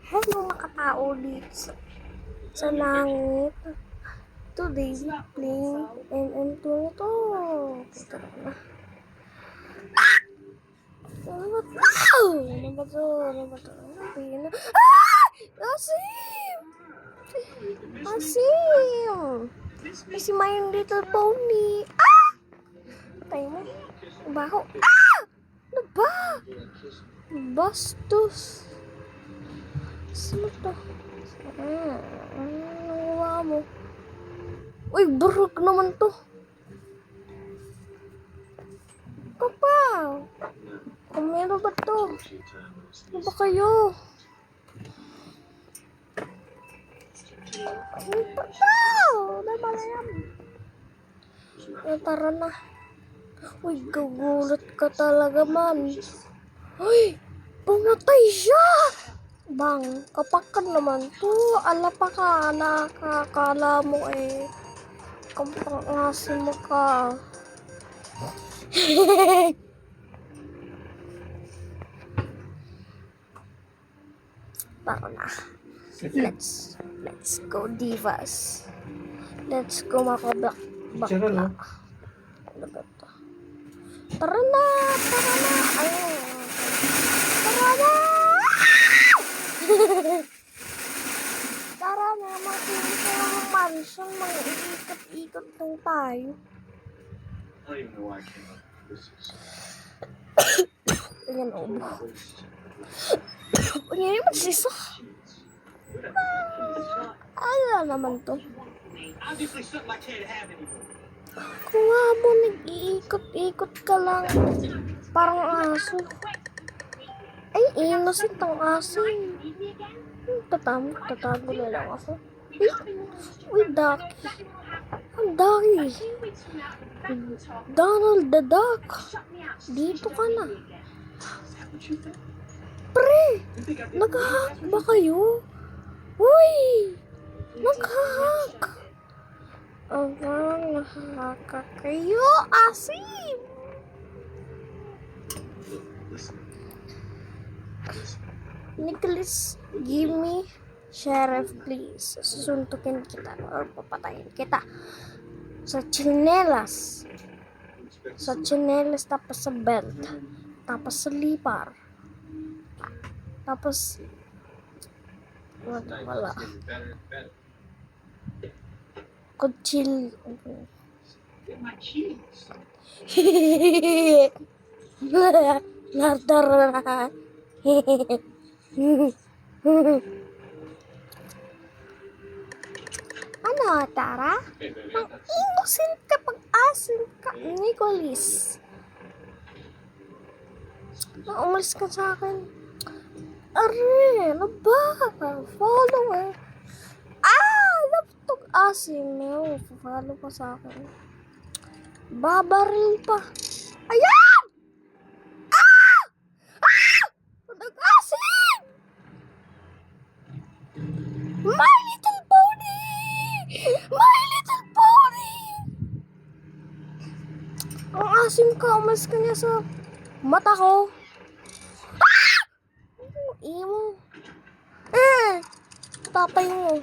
Hello mga katao dito sa langit. Today we playing MM2 na to. Puta na. Ano ba to? Ano ba to? Ano ba to? Ano ba? Asim! Asim! Si My Little Pony. Patay mo. Baho. Ano ba? Bastos. Sino to? Nakuha mo. Uy, buruk naman to. Papa! Meron ba to? Ano ba kayo? Ay, papa! Wala pala yan. Tara na. Uy, gagulat ka talaga man. Uy! Pumatay siya! Bang, kapakan naman to. Ala pa ka, nakakala mo eh. Kampang-asin mo ka. Tara na. Let's go divas. Let's go makabakla. Ano ba to? Tara na! Ayun. Tara na! Tara na, matinito ng mansion. Mga iikot-ikot lang tayo. Ayan, ubo. Ayan yung magsisa. Ano naman to? Kuha mo, nag-iikot-ikot ka lang. Parang aso. Ay, innocent ang aso. Tatago na lang ako. Uy, Ducky. Ang Ducky. Donald the Duck. Dito ka na. Pre, nag-hack ba kayo? Uy, nag-hack. Nag-hack kayo, asim. Nicholas, give me sheriff please. Susuntukin kita or papatayin kita. Sa chinelas. Tapos sa belt. Tapos sa lipar. Tapos wala. Kutsil. Natara. Ano, Tara? Ang innocent ka pag-asin ka, Nicholas. Umalis ka sa akin. Are, ano ba? Follow eh. Laptop asin. No, follow ka sa akin. Babaril pa. Ayan! Nag-asin! My Little Pony! My Little Pony! Ang asim ka, umalis ka niya sa mata ko. Imo. Tatay mo.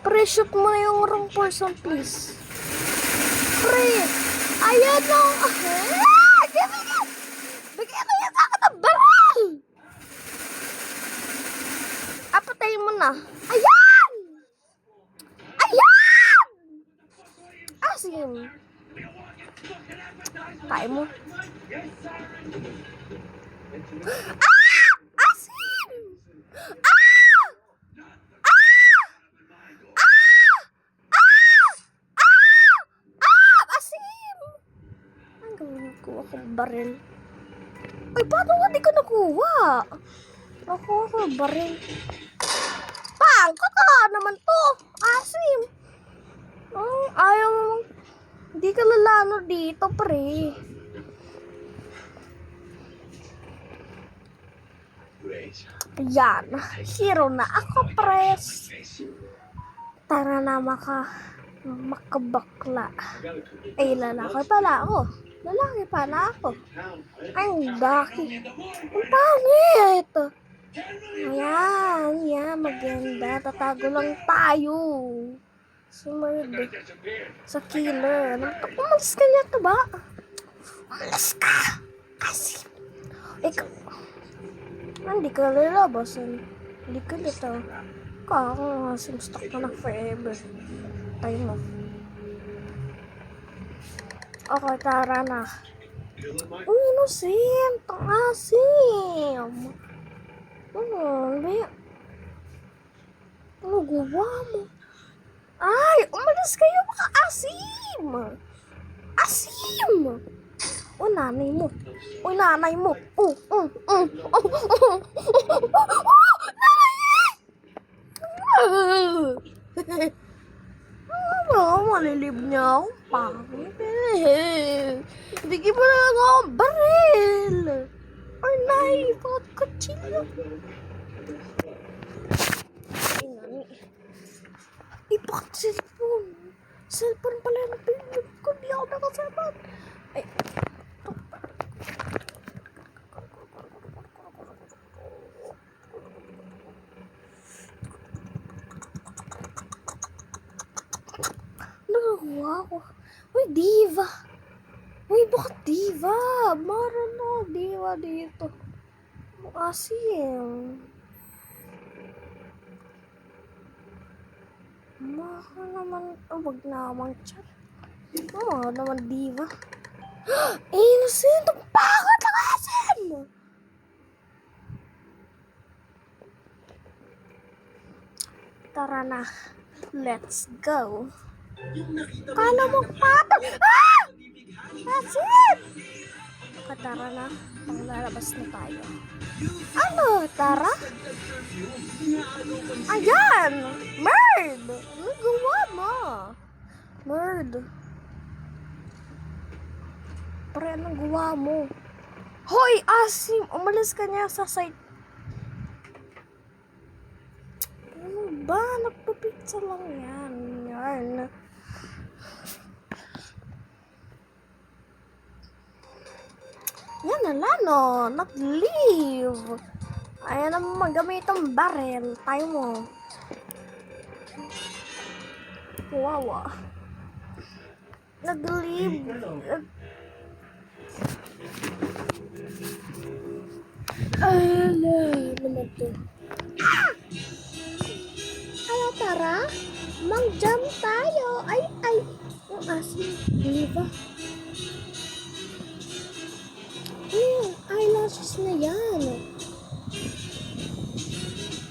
Pre-shoot mo na yung wrong person, please. Pre! Ayan o! Bigyan mo yan sa akin ng baril! Patayin mo na. Ayan! Ayan! Asim. Tayo mo. Asim! Asim! Ang gawin ko akong baril. Ay, paano nga di ko nakuha? Nakuha ko baril. Kaka naman to. Asim. Ayaw mo. Hindi ka lalano dito, pre. Yan. Hero na ako, pres. Tara na makabakla. Ay, lalaki pala ako. Lalaki pala ako. Ay, Ducky. Ang pangit. Ayan, maganda. Tatago lang tayo. Si Murd. Sa killer. Umalis ka niya to ba? Umalis ka! Kasi, ikaw, hindi ka lalabasan. Hindi ka dito. Kaka nga, stuck ka na forever. Tayo mo. Okay, tara na. Uy, innocent! Ang asim! Ano ba? Ano gawa mo? Ay! Umalis kayo, baka asim! Asim! O, nanay mo. O, nanay mo. Nanay! Ano, malilib niya akong pangit eh. Hindi mo na lang akong baril. Or nay, bakit kutsilyo? Ay, nani. Eh, bakit cellphone? Cellphone pala yung pinag ko. Di ako nakasabat. Ay, nagawa ko. Uy, diva. Uy, bakit diva? Mara na, diva dito. Asim. Maka naman, wag naman chat. Naman diva. Innocent, ang pangit ang asim! Tara na. Let's go. Kala mo patag! Ah! Asim! Tara na. Panglalabas na tayo. Ano? Tara? Ayan! Murd! Ano gawa mo? Murd. Pre, anong gawa mo? Hoy, asim! Umalis ka niya sa site. Ano ba? Nagpapitsa lang yan. Yan. Yan na lang, no? Nag-leave. Ayan naman magamit ang barrel. Tayo mo. Wow. Nag-leave. Ano naman to? Ano, tara? Mag-jump tayo. Ay. Ang asin. Diba? Eyelashes na yan.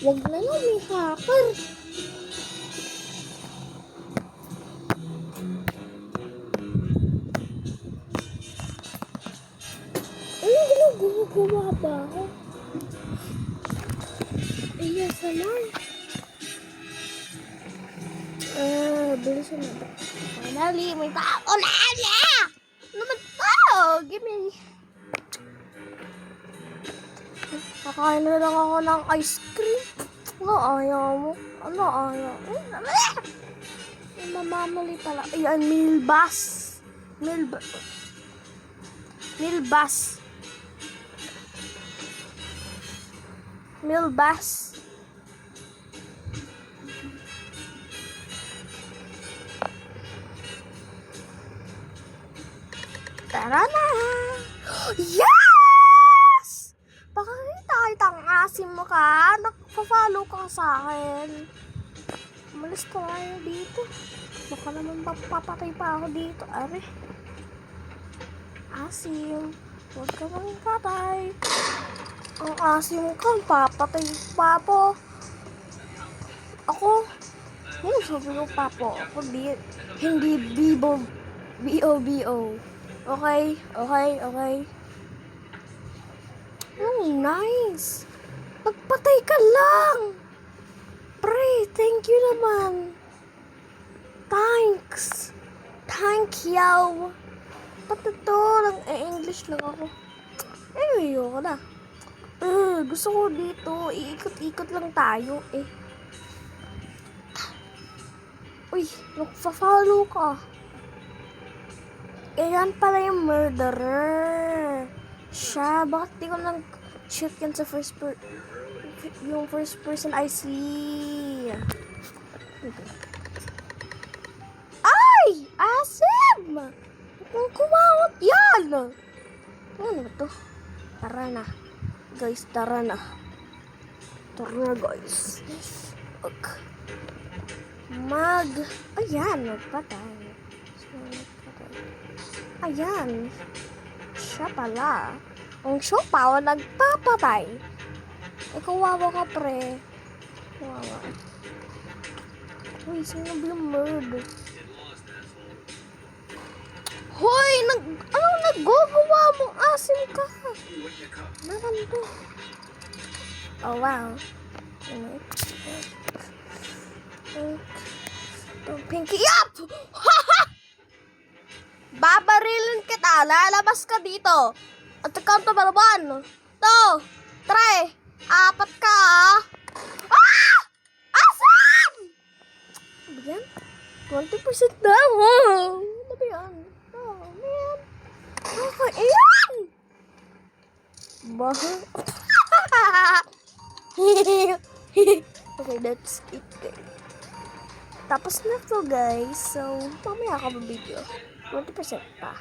Wag na lang, may hacker. Gumagawa ba ako? Yes naman. Bilisan na ba? Finally, may tao na! Ano naman to? Give me. Kakain na lang ako ng ice cream. Ano ayaw mo? Ano ayaw? Mamamali pala. Ayan, Milbas. Tara na! Yes! Pakakita kitang asim mo ka. Nagpa-follow ka sa akin. Umalis tayo dito. Baka naman papatay pa ako dito. Are. Asim. Huwag ka nang patay. Ang asim ka. Papatay pa po. Ako. Sabi ko pa po. Ako hindi bibo. B-O-B-O. Okay. Oh, nice. Magpatay ka lang. Pre, thank you naman. Thanks. Thank you. Pati to, English lang ako. Ayoko na. Gusto ko dito, iikot-ikot lang tayo eh. Uy, nagpa-follow ka. Yan pala yung murderer. Siya, bakit di ko nag-shoot yan sa yung first person I see. Ay! Asim! Kung kumawat yan! Ano ba to? Tara na. Guys, tara na. Tara na, guys. Okay. Ayan, nagpatay. Ayan. Siya pala. Ang siopaw nagpapatay. Kawawa ka, pre. Kawawa. Uy, sino ba yung murder? Hoy! Anong nagagawa mong asim ka? Naman to. Oh, wow. Pinky up! Babarilin kita. Lalabas ka dito. At count to 1, 2, 3, 4 ka. Ah! Asim! Ano ba yan? 20% na. Wow! Ano ba yan? Oh, man. Okay, ayan! Baha. Okay, that's it, guys. Tapos na to, guys. So, mamaya ka ba video? 20% pa.